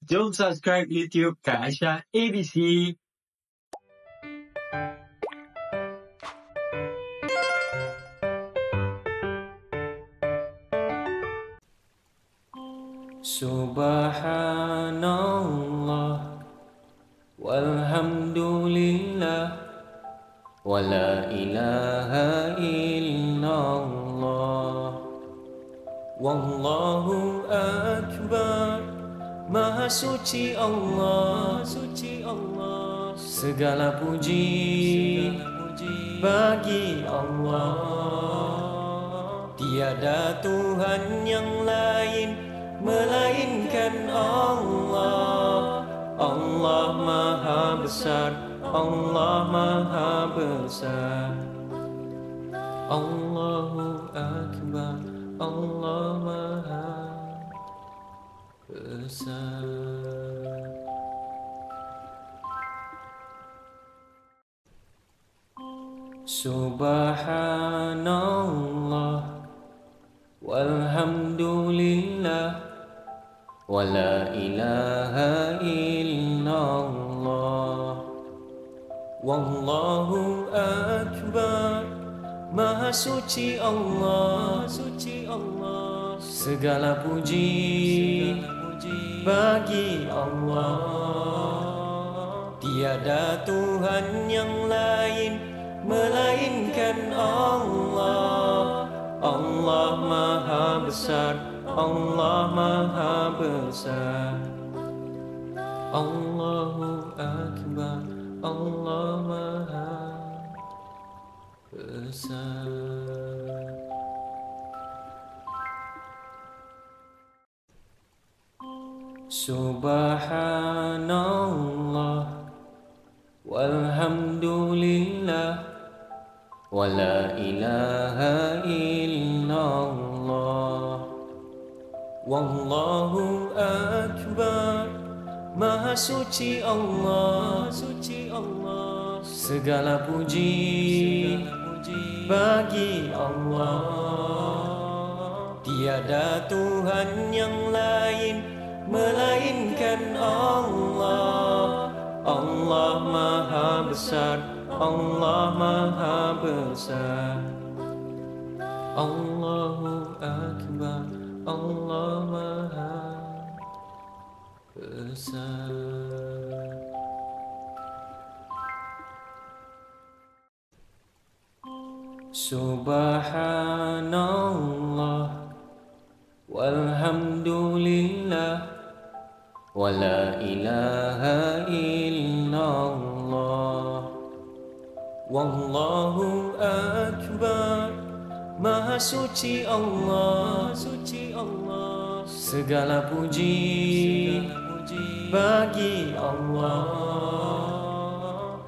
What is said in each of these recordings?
Jom subscribe YouTube Kak Aisyah ABC. Subhanallah walhamdulillah wala ilaha illallah wallahu akbar. Maha suci Allah, segala puji bagi Allah. Tiada Tuhan yang lain melainkan Allah. Allah Maha Besar, Allah Maha Besar. Allahu Akbar, Allah Maha Besar. Subhanallah walhamdulillah wala ilaha illallah wallahu akbar. Maha suci Allah, segala puji bagi Allah. Tiada Tuhan yang lain melainkan Allah. Allah Maha Besar, Allah Maha Besar. Allahu Akbar, Allah Maha Besar. Subhanallah walhamdulillah wala ilaha illallah wallahu akbar. Maha suci Allah, segala puji bagi Allah. Tiada Tuhan yang lain melainkan Allah. Allah Maha Besar, Allah Maha Besar. Allahu Akbar, Allah Maha Besar. Subhanallah walhamdulillah wala ilaha illallah wallahu akbar. Maha suci Allah, segala puji bagi Allah.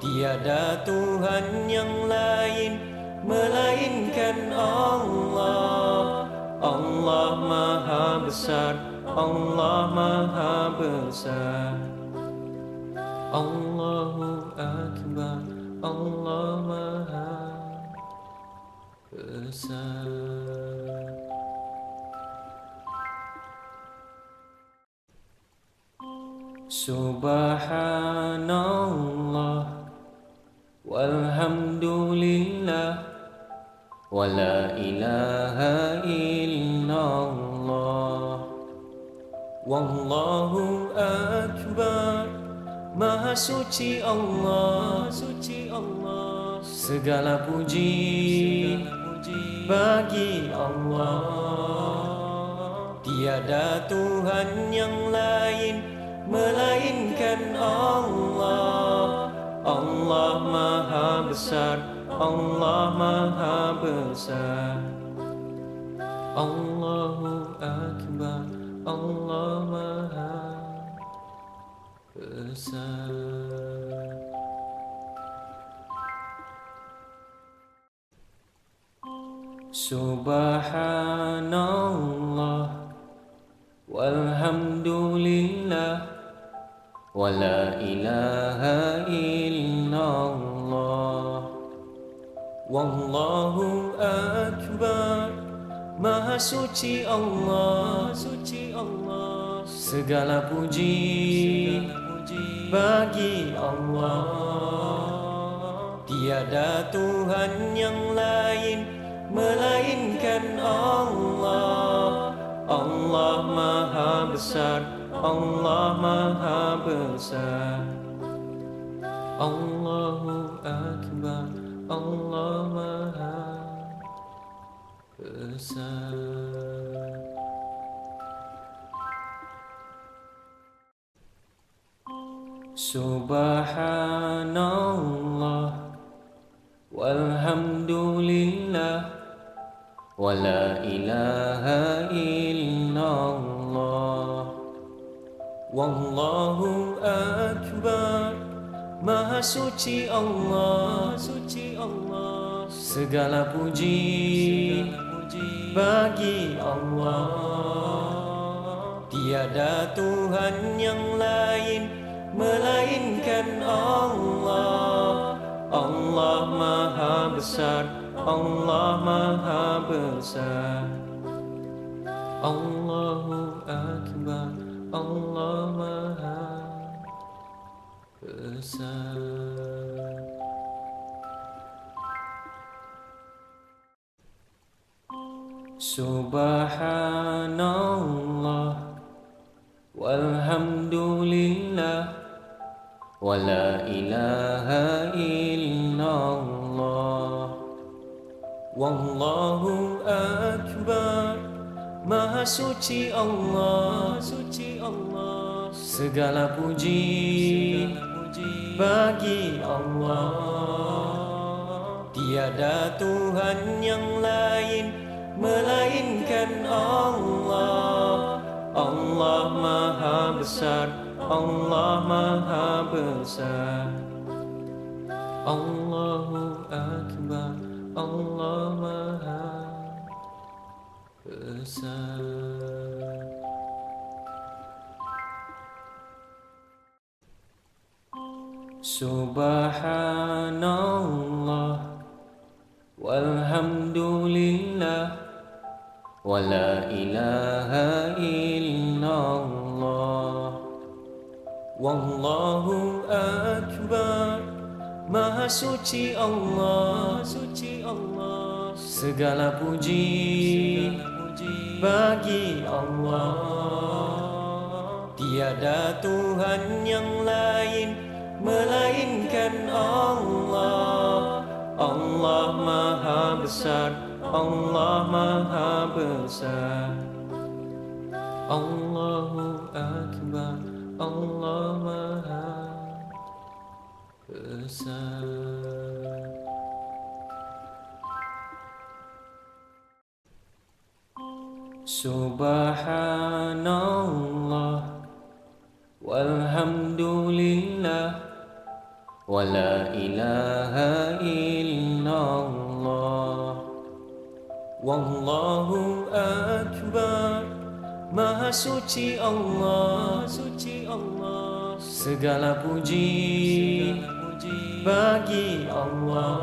Tiada Tuhan yang lain melainkan Allah. Allah Maha Besar, Allah Maha Besar. Allahu Akbar, Allah Maha Besar. Subhanallah walhamdulillah wala ilaha illallah wallahu akbar. Maha suci Allah, segala puji bagi Allah. Tiada Tuhan yang lain melainkan Allah. Allah Maha Besar, Allah Maha Besar. Allahu Akbar, Allah Maha Besar. Subhanallah walhamdulillah wala ilaha illallah wallahu akbar. Maha suci Allah, Segala puji bagi Allah. Tiada Tuhan yang lain melainkan Allah. Allah Maha Besar, Allah Maha Besar. Allahu Akbar, Allah Maha Besar. Subhanallah walhamdulillah wa la ilaha illallah. Wallahu akbar. Maha suci Allah, segala puji bagi Allah. Tiada Tuhan yang lain melainkan Allah. Allah Maha Besar, Allah Maha Besar. Allahu Akbar, Allah Maha Besar. Subhanallah walhamdulillah wa la ilaha illallah. Wallahu akbar. Maha suci Allah, segala puji bagi Allah. Tiada Tuhan yang lain melainkan Allah. Allah Maha Besar, Allah Maha Besar. Allahu Akbar, Allah Maha Besar. Subhanallah walhamdulillah wa la ilaha illallah. Wallahu akbar. Maha suci Allah, segala puji bagi Allah. Tiada Tuhan yang lain melainkan Allah. Allah Maha Besar, Allah Maha Besar. Allahu Akbar, Allah Maha Besar. Subhanallah walhamdulillah wa la ilaha illallah. Wallahu akbar. Maha suci Allah, segala puji bagi Allah.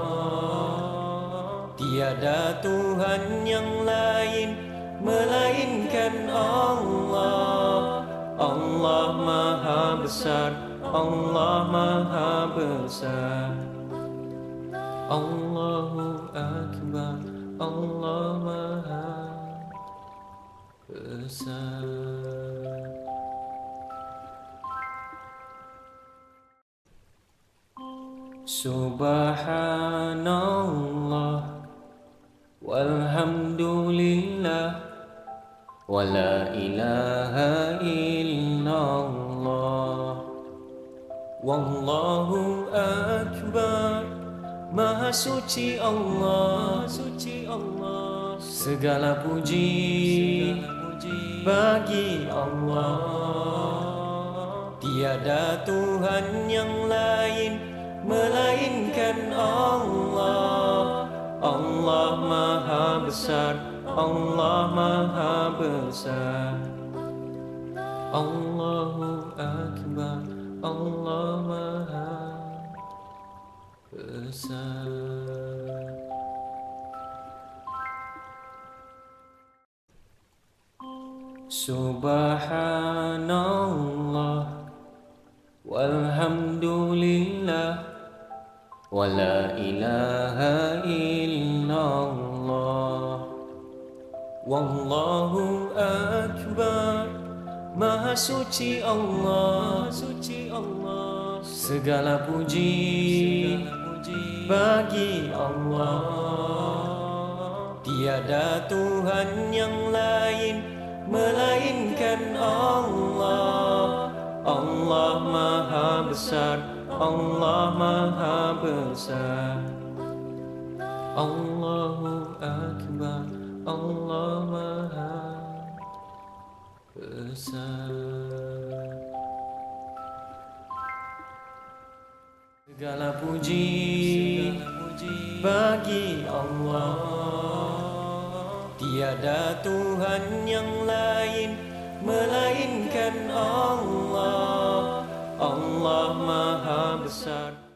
Tiada Tuhan yang lain melainkan Allah. Allah Maha Besar, Allah Maha Besar. Allahu Akbar, Allah Maha Besar. Subhanallah walhamdulillah wa la ilaha illallah. Wallahu akbar. Maha suci Allah, segala puji bagi Allah. Tiada Tuhan yang lain melainkan Allah. Allah Maha Besar, Allah Maha Besar. Allahu Akbar, Allah Maha Besar. Subhanallah walhamdulillah wa la ilaha illallah. Wallahu akbar. Maha suci Allah, segala puji bagi Allah. Tiada Tuhan yang lain melainkan Allah. Allah Maha Besar, Allah Maha Besar. Allahu Akbar, Allah Maha Besar. Segala puji bagi Allah. Tiada Tuhan yang lain melainkan Allah. Allah Maha Besar.